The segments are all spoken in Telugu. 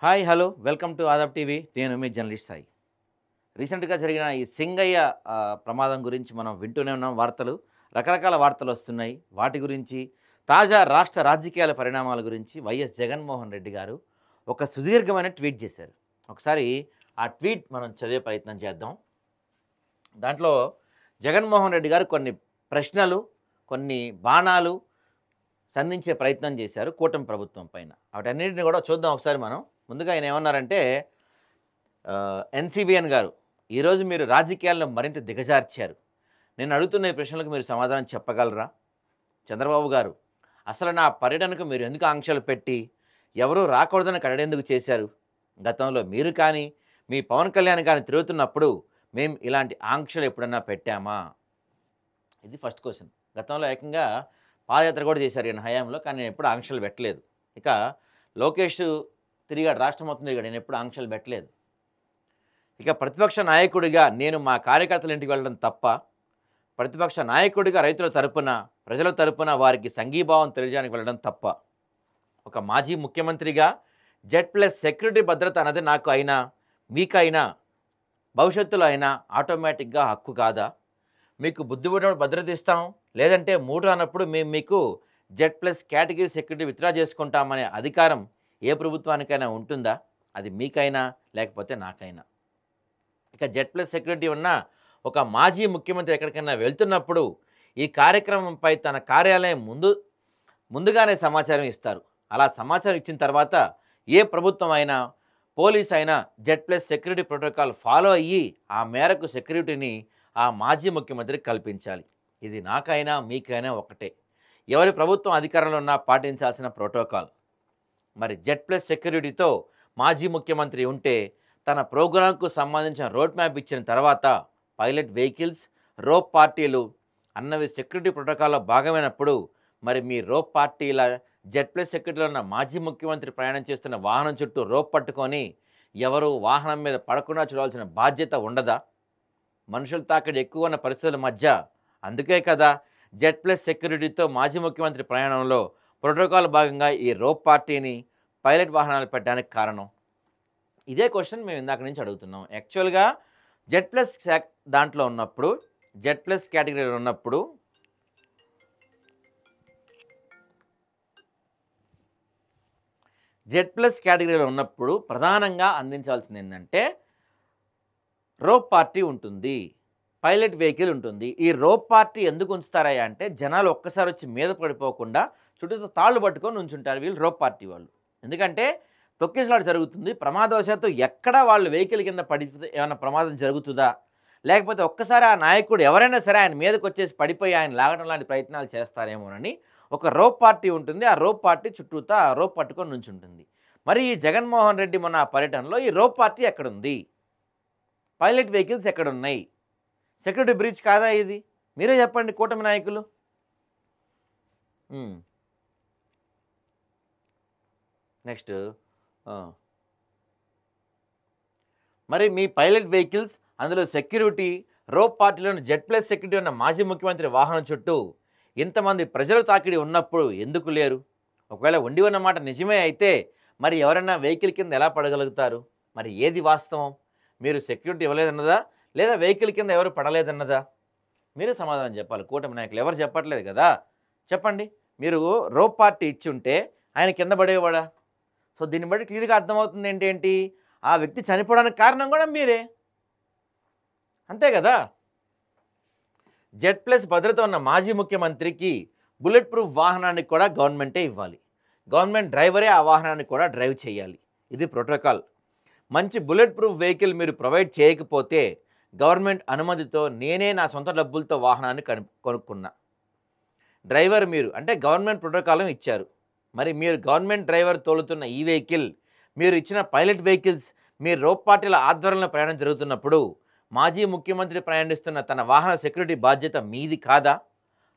Hi hello welcome to Aadab TV. నేను మీ జర్నలిస్ట్ సాయి. రీసెంట్గా జరిగిన ఈ సింగయ్య ప్రమాదం గురించి మనం వింటూనే ఉన్నాం. రకరకాల వార్తలు వస్తున్నాయి. వాటి గురించి తాజా రాష్ట్ర రాజకీయాల పరిణామాల గురించి వైఎస్ జగన్మోహన్ రెడ్డి గారు ఒక సుదీర్ఘమైన ట్వీట్ చేశారు. ఒకసారి ఆ ట్వీట్ మనం చదివే ప్రయత్నం చేద్దాం. దాంట్లో జగన్మోహన్ రెడ్డి గారు కొన్ని ప్రశ్నలు, కొన్ని బాణాలు సంధించే ప్రయత్నం చేశారు కూటమి ప్రభుత్వం పైన. వాటన్నిటిని కూడా చూద్దాం ఒకసారి మనం. ముందుగా ఆయన ఏమన్నారంటే, ఎన్సీబీఎన్ గారు, ఈరోజు మీరు రాజకీయాల్లో మరింత దిగజార్చారు. నేను అడుగుతున్న ఈ ప్రశ్నలకు మీరు సమాధానం చెప్పగలరా? చంద్రబాబు గారు, అసలు నా పర్యటనకు మీరు ఎందుకు ఆంక్షలు పెట్టి ఎవరూ రాకూడదని కట్టడెందుకు చేశారు? గతంలో మీరు కానీ మీ పవన్ కళ్యాణ్ కానీ తిరుగుతున్నప్పుడు మేము ఇలాంటి ఆంక్షలు ఎప్పుడన్నా పెట్టామా? ఇది ఫస్ట్ క్వశ్చన్. గతంలో ఏకంగా పాదయాత్ర కూడా చేశారు ఈయన హయాంలో, కానీ నేను ఎప్పుడు ఆంక్షలు పెట్టలేదు. ఇక లోకేష్ తిరిగాడు, రాష్ట్రం మొత్తం తిరిగాడు, నేను ఎప్పుడు ఆంక్షలు పెట్టలేదు. ఇక ప్రతిపక్ష నాయకుడిగా నేను మా కార్యకర్తల ఇంటికి వెళ్ళడం తప్ప? ప్రతిపక్ష నాయకుడిగా రైతుల తరపున, ప్రజల తరపున వారికి సంఘీభావం తెలియజేయడానికి వెళ్ళడం తప్ప? ఒక మాజీ ముఖ్యమంత్రిగా జెడ్+ సెక్యూరిటీ భద్రత అన్నది నాకు అయినా మీకైనా భవిష్యత్తులో అయినా ఆటోమేటిక్గా హక్కు కాదా? మీకు బుద్ధి పుట్టినప్పుడు భద్రత ఇస్తాం, లేదంటే మూడు అన్నప్పుడు మేము మీకు జెడ్+ కేటగిరీ సెక్యూరిటీ విత్డ్రా చేసుకుంటామనే అధికారం ఏ ప్రభుత్వానికైనా ఉంటుందా? అది మీకైనా లేకపోతే నాకైనా. ఇక జెడ్+ సెక్యూరిటీ ఉన్న ఒక మాజీ ముఖ్యమంత్రి ఎక్కడికైనా వెళ్తున్నప్పుడు ఈ కార్యక్రమంపై తన కార్యాలయం ముందుగానే సమాచారం ఇస్తారు. అలా సమాచారం ఇచ్చిన తర్వాత ఏ ప్రభుత్వం అయినా, పోలీస్ అయినా జెడ్+ సెక్యూరిటీ ప్రోటోకాల్ ఫాలో అయ్యి ఆ మేరకు సెక్యూరిటీని ఆ మాజీ ముఖ్యమంత్రికి కల్పించాలి. ఇది నాకైనా మీకైనా ఒకటే. ఎవరి ప్రభుత్వం అధికారంలో ఉన్నా పాటించాల్సిన ప్రోటోకాల్. మరి జెడ్+ సెక్యూరిటీతో మాజీ ముఖ్యమంత్రి ఉంటే తన ప్రోగ్రాంకు సంబంధించిన రోడ్ మ్యాప్ ఇచ్చిన తర్వాత పైలట్ వెహికల్స్, రోప్ పార్టీలు అన్నవి సెక్యూరిటీ ప్రోటోకాల్లో భాగమైనప్పుడు మరి మీ రోప్ పార్టీల జెడ్+ సెక్యూరిటీలో ఉన్న మాజీ ముఖ్యమంత్రి ప్రయాణం చేస్తున్న వాహనం చుట్టూ రోప్ పట్టుకొని ఎవరు వాహనం మీద పడకుండా చూడాల్సిన బాధ్యత ఉండదా? మనుషుల తాకిడి ఎక్కువ ఉన్న పరిస్థితుల మధ్య అందుకే కదా జెడ్+ సెక్యూరిటీతో మాజీ ముఖ్యమంత్రి ప్రయాణంలో ప్రోటోకాల్ భాగంగా ఈ రోప్ పార్టీని, పైలట్ వాహనాలు పెట్టడానికి కారణం. ఇదే క్వశ్చన్ మేము ఇందాక నుంచి అడుగుతున్నాం. యాక్చువల్గా జెడ్+ దాంట్లో ఉన్నప్పుడు, జెడ్+ కేటగిరీలో ఉన్నప్పుడు జెడ్+ కేటగిరీలో ఉన్నప్పుడు ప్రధానంగా అందించాల్సింది ఏంటంటే రోప్ పార్టీ ఉంటుంది, పైలట్ వెహికల్ ఉంటుంది. ఈ రోప్ పార్టీ ఎందుకు ఉంచుతారా అంటే జనాలు ఒక్కసారి వచ్చి మీద పడిపోకుండా చుట్టూ తాళ్ళు పట్టుకొని ఉంచుంటారు వీళ్ళు రోప్ పార్టీ వాళ్ళు. ఎందుకంటే తొక్కిసలాట జరుగుతుంది, ప్రమాదవశాత్తు ఎక్కడ వాళ్ళు వెహికల్ కింద పడిపోతే ఏమైనా ప్రమాదం జరుగుతుందా, లేకపోతే ఒక్కసారి ఆ నాయకుడు ఎవరైనా సరే ఆయన మీదకి వచ్చేసి పడిపోయి ఆయన లాగడం లాంటి ప్రయత్నాలు చేస్తారేమోనని ఒక రోప్ పార్టీ ఉంటుంది. ఆ రోప్ పార్టీ చుట్టూతా ఆ రోప్ పట్టుకొని నుంచుంటుంది. మరి ఈ జగన్మోహన్ రెడ్డి మొన్న పర్యటనలో ఈ రోప్ పార్టీ ఎక్కడుంది? పైలట్ వెహికల్స్ ఎక్కడున్నాయి? సెక్యూరిటీ బ్రీచ్ కాదా ఇది? మీరే చెప్పండి కూటమి నాయకులు. నెక్స్ట్ మరి మీ పైలట్ వెహికల్స్, అందులో సెక్యూరిటీ, రోప్ పార్టీలోని జెడ్+ సెక్యూరిటీ ఉన్న మాజీ ముఖ్యమంత్రి వాహనం చుట్టూ ఇంతమంది ప్రజలు తాకిడి ఉన్నప్పుడు ఎందుకు లేరు? ఒకవేళ ఉండి ఉన్నమాట నిజమే అయితే మరి ఎవరైనా వెహికల్ కింద ఎలా పడగలుగుతారు? మరి ఏది వాస్తవం? మీరు సెక్యూరిటీ ఇవ్వలేదన్నదా, లేదా వెహికల్ కింద ఎవరు పడలేదన్నదా? మీరు సమాధానం చెప్పాలి. కూటమి నాయకులు ఎవరు చెప్పట్లేదు కదా, చెప్పండి. మీరు రోప్ పార్టీ ఇచ్చి ఉంటే ఆయన కింద పడేవాడా? సో దీన్ని బట్టి క్లియర్గా అర్థమవుతుంది ఏంటి, ఆ వ్యక్తి చనిపోవడానికి కారణం కూడా మీరే, అంతే కదా. జెడ్+ భద్రత ఉన్న మాజీ ముఖ్యమంత్రికి బుల్లెట్ ప్రూఫ్ వాహనాన్ని కూడా గవర్నమెంటే ఇవ్వాలి. గవర్నమెంట్ డ్రైవరే ఆ వాహనాన్ని కూడా డ్రైవ్ చేయాలి. ఇది ప్రోటోకాల్. మంచి బుల్లెట్ ప్రూఫ్ వెహికల్ మీరు ప్రొవైడ్ చేయకపోతే గవర్నమెంట్ అనుమతితో నేనే నా సొంత డబ్బులతో వాహనాన్ని కొనుక్కున్నా. డ్రైవర్ మీరు అంటే గవర్నమెంట్ ప్రోటోకాలం ఇచ్చారు. మరి మీరు గవర్నమెంట్ డ్రైవర్ తోలుతున్న ఈ వెహికల్, మీరు ఇచ్చిన పైలట్ వెహికల్స్ మీరు రోప్ పార్టీల ఆధ్వర్యంలో ప్రయాణం జరుగుతున్నప్పుడు మాజీ ముఖ్యమంత్రి ప్రయాణిస్తున్న తన వాహన సెక్యూరిటీ బాధ్యత మీది కాదా?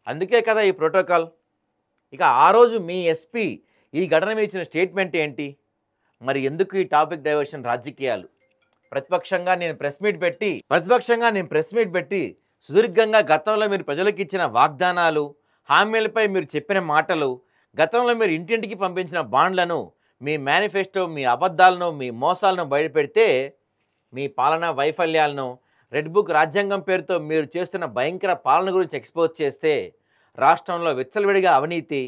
అందుకే కదా ఈ ప్రోటోకాల్. ఇక ఆ రోజు మీ ఎస్పీ ఈ ఘటన మీద ఇచ్చిన స్టేట్మెంట్ ఏంటి? మరి ఎందుకు ఈ టాపిక్ డైవర్షన్ రాజకీయాలు? ప్రతిపక్షంగా నేను ప్రెస్ మీట్ పెట్టి సుదీర్ఘంగా గతంలో మీరు ప్రజలకు ఇచ్చిన వాగ్దానాలు, హామీలపై మీరు చెప్పిన మాటలు, గతంలో మీరు ఇంటింటికి పంపించిన బాండ్లను మీ మేనిఫెస్టో, మీ అబద్ధాలను, మీ మోసాలను బయటపెడితే మీ పాలనా వైఫల్యాలను, రెడ్ బుక్ రాజ్యాంగం పేరుతో మీరు చేస్తున్న భయంకర పాలన గురించి ఎక్స్పోజ్ చేస్తే రాష్ట్రంలో విచ్చలవిడిగా అవినీతి,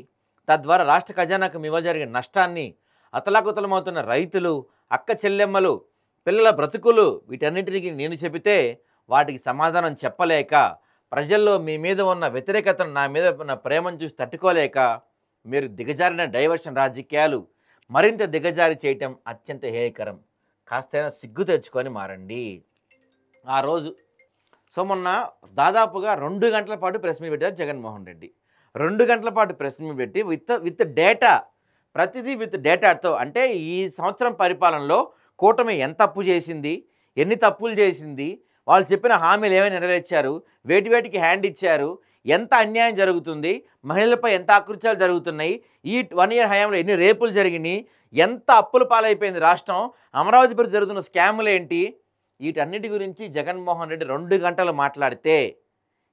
తద్వారా రాష్ట్ర ఖజానాకు మీ వల్ల జరిగిన నష్టాన్ని, అతలాకుతలమవుతున్న రైతులు, అక్క చెల్లెమ్మలు, పిల్లల బ్రతుకులు, వీటన్నిటికీ నేను చెబితే వాటికి సమాధానం చెప్పలేక, ప్రజల్లో మీ మీద ఉన్న వ్యతిరేకతను, నా మీద ఉన్న ప్రేమను చూసి తట్టుకోలేక మీరు దిగజారిన డైవర్షన్ రాజకీయాలు మరింత దిగజారి చేయటం అత్యంత హేయకరం. కాస్తైనా సిగ్గు తెచ్చుకొని మారండి. ఆ రోజు మొన్న దాదాపుగా 2 గంటల పాటు ప్రెస్ మీట్ పెట్టారు జగన్మోహన్ రెడ్డి. 2 గంటల పాటు ప్రెస్ మీట్ పెట్టి విత్ డేటా, ప్రతిదీ విత్ డేటాతో, అంటే ఈ సంవత్సరం పరిపాలనలో కూటమి ఎంత తప్పు చేసింది, ఎన్ని తప్పులు చేసింది, వాళ్ళు చెప్పిన హామీలు ఏమైనా నెరవేర్చారు, వేటికి హ్యాండ్ ఇచ్చారు, ఎంత అన్యాయం జరుగుతుంది, మహిళలపై ఎంత అకృత్యాలు జరుగుతున్నాయి, ఈ 1 ఇయర్ హయాంలో ఎన్ని రేపులు జరిగినాయి, ఎంత అప్పుల పాలైపోయింది రాష్ట్రం, అమరావతిపై జరుగుతున్న స్కాములు ఏంటి, వీటన్నిటి గురించి జగన్మోహన్ రెడ్డి 2 గంటలు మాట్లాడితే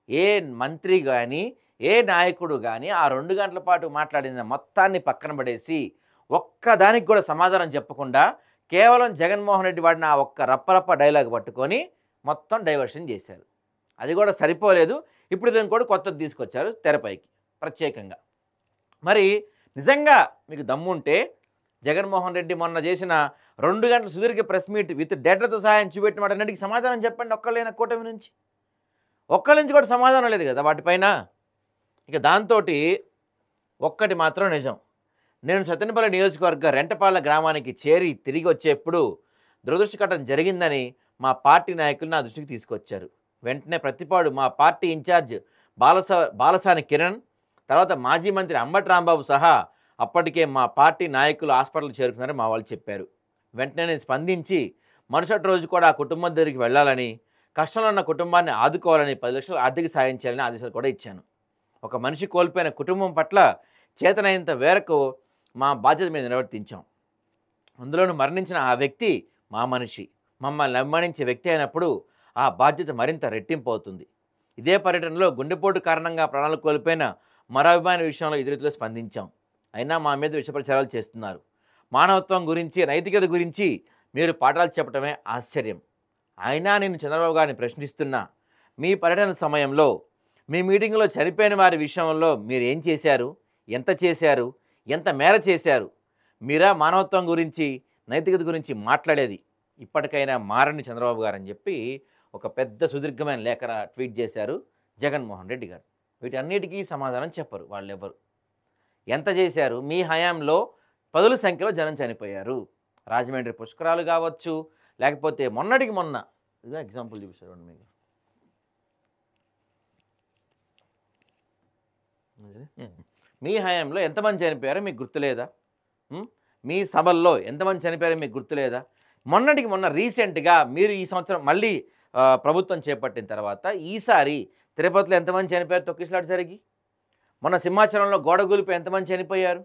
ఏ మంత్రి కానీ, ఏ నాయకుడు కానీ ఆ 2 గంటల పాటు మాట్లాడిన మొత్తాన్ని పక్కన పడేసి ఒక్కదానికి కూడా సమాధానం చెప్పకుండా కేవలం జగన్మోహన్ రెడ్డి వాడిన ఆ ఒక్క రప్పరప్ప డైలాగ్ పట్టుకొని మొత్తం డైవర్షన్ చేశారు. అది కూడా సరిపోలేదు, ఇప్పుడు దీన్ని కూడా కొత్తది తీసుకొచ్చారు తెరపైకి ప్రత్యేకంగా. మరి నిజంగా మీకు దమ్ముంటే జగన్మోహన్ రెడ్డి మొన్న చేసిన 2 గంటల సుదీర్ఘ ప్రెస్ మీట్ విత్ డేటాతో సహాయం చూపెట్టిన వాటన్నిటికీ సమాధానం చెప్పండి. ఒక్కళ్ళైనా కూటమి నుంచి ఒక్కళ్ళ నుంచి కూడా సమాధానం లేదు కదా వాటిపైన. ఇక దాంతో ఒక్కటి మాత్రం నిజం, నేను సత్తెనపల్లి నియోజకవర్గ రెంటపాళ్ళ గ్రామానికి చేరి తిరిగి వచ్చేప్పుడు దురదృష్టకటం జరిగిందని మా పార్టీ నాయకులు నా దృష్టికి తీసుకొచ్చారు. వెంటనే ప్రతిపాడు మా పార్టీ ఇన్ఛార్జ్ బాలసాని కిరణ్, తర్వాత మాజీ మంత్రి అంబటి రాంబాబు సహా అప్పటికే మా పార్టీ నాయకులు హాస్పిటల్ చేరుకున్నారని మా వాళ్ళు చెప్పారు. వెంటనే నేను స్పందించి మరుసటి రోజు కూడా ఆ కుటుంబం దగ్గరికి వెళ్ళాలని, కష్టంలో ఉన్న కుటుంబాన్ని ఆదుకోవాలని, 10 లక్షలు ఆర్థిక సాయం చేయాలని ఆదేశాలు కూడా ఇచ్చాను. ఒక మనిషి కోల్పోయిన కుటుంబం పట్ల చేతనైనంత మేరకు మా బాధ్యత మీద నిర్వర్తించాం. అందులోనూ మరణించిన ఆ వ్యక్తి మా మనిషి, మమ్మల్ని అభిమానించే వ్యక్తి అయినప్పుడు ఆ బాధ్యత మరింత రెట్టింపు అవుతుంది. ఇదే పర్యటనలో గుండెపోటు కారణంగా ప్రాణాలు కోల్పోయిన మరో అభిమాని విషయంలో ఎదురులో స్పందించాం. అయినా మా మీద విషప్రచారాలు చేస్తున్నారు. మానవత్వం గురించి, నైతికత గురించి మీరు పాఠాలు చెప్పడమే ఆశ్చర్యం. అయినా నేను చంద్రబాబు గారిని ప్రశ్నిస్తున్నా, మీ పర్యటన సమయంలో మీ మీటింగ్లో చనిపోయిన వారి విషయంలో మీరు ఏం చేశారు, ఎంత చేశారు, ఎంత మేర చేశారు? మీరా మానవత్వం గురించి, నైతికత గురించి మాట్లాడేది? ఇప్పటికైనా మారని చంద్రబాబు గారు అని చెప్పి ఒక పెద్ద సుదీర్ఘమైన లేఖ ట్వీట్ చేశారు జగన్మోహన్ రెడ్డి గారు. వీటన్నిటికీ సమాధానం చెప్పరు వాళ్ళెవ్వరు. ఎంత చేశారు? మీ హయాంలో 10ల సంఖ్యలో జనం చనిపోయారు. రాజమండ్రి పుష్కరాలు కావచ్చు, లేకపోతే మొన్నటికి మొన్న ఇదే ఎగ్జాంపుల్ చూపిస్తారు మీకు. మీ హయాంలో ఎంతమంది చనిపోయారో మీకు గుర్తులేదా? మీ సభల్లో ఎంతమంది చనిపోయారో మీకు గుర్తులేదా? మొన్నటికి మొన్న రీసెంట్గా మీరు ఈ సంవత్సరం మళ్ళీ ప్రభుత్వం చేపట్టిన తర్వాత ఈసారి తిరుపతిలో ఎంతమంది చనిపోయారు తొక్కిసలాట జరిగి? మొన్న సింహాచలంలో గోడగూలిపై ఎంతమంది చనిపోయారు?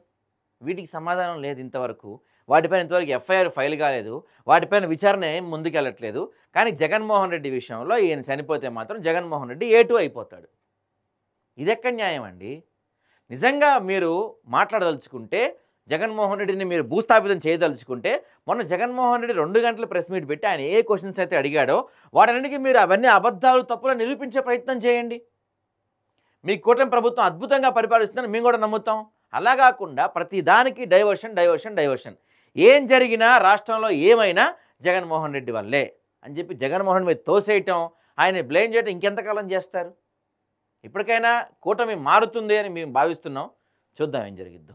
వీటికి సమాధానం లేదు ఇంతవరకు. వాటిపైన ఇంతవరకు ఎఫ్ఐఆర్ ఫైల్ కాలేదు, వాటిపైన విచారణ ఏం ముందుకెళ్ళట్లేదు. కానీ జగన్మోహన్ రెడ్డి విషయంలో ఈయన చనిపోతే మాత్రం జగన్మోహన్ రెడ్డి A2 అయిపోతాడు. ఇదెక్కడ న్యాయం అండి? నిజంగా మీరు మాట్లాడదలుచుకుంటే, జగన్మోహన్ రెడ్డిని మీరు భూస్థాపితం చేయదలుచుకుంటే, మొన్న జగన్మోహన్ రెడ్డి 2 గంటల ప్రెస్ మీట్ పెట్టి ఆయన ఏ క్వశ్చన్స్ అయితే అడిగాడో వాటన్నిటికీ మీరు అవన్నీ అబద్ధాలు, తప్పులు నిరూపించే ప్రయత్నం చేయండి. మీ కూటమి ప్రభుత్వం అద్భుతంగా పరిపాలిస్తుందని మేము కూడా నమ్ముతాం. అలా కాకుండా ప్రతి దానికి డైవర్షన్. ఏం జరిగినా రాష్ట్రంలో ఏమైనా జగన్మోహన్ రెడ్డి వల్లే అని చెప్పి జగన్మోహన్ మీద తోసేయటం, ఆయన బ్లేమ్ చేయటం ఇంకెంతకాలం చేస్తారు? ఇప్పటికైనా కూటమి మారుతుంది అని మేము భావిస్తున్నాం. చూద్దాం ఏం జరిగిద్దో.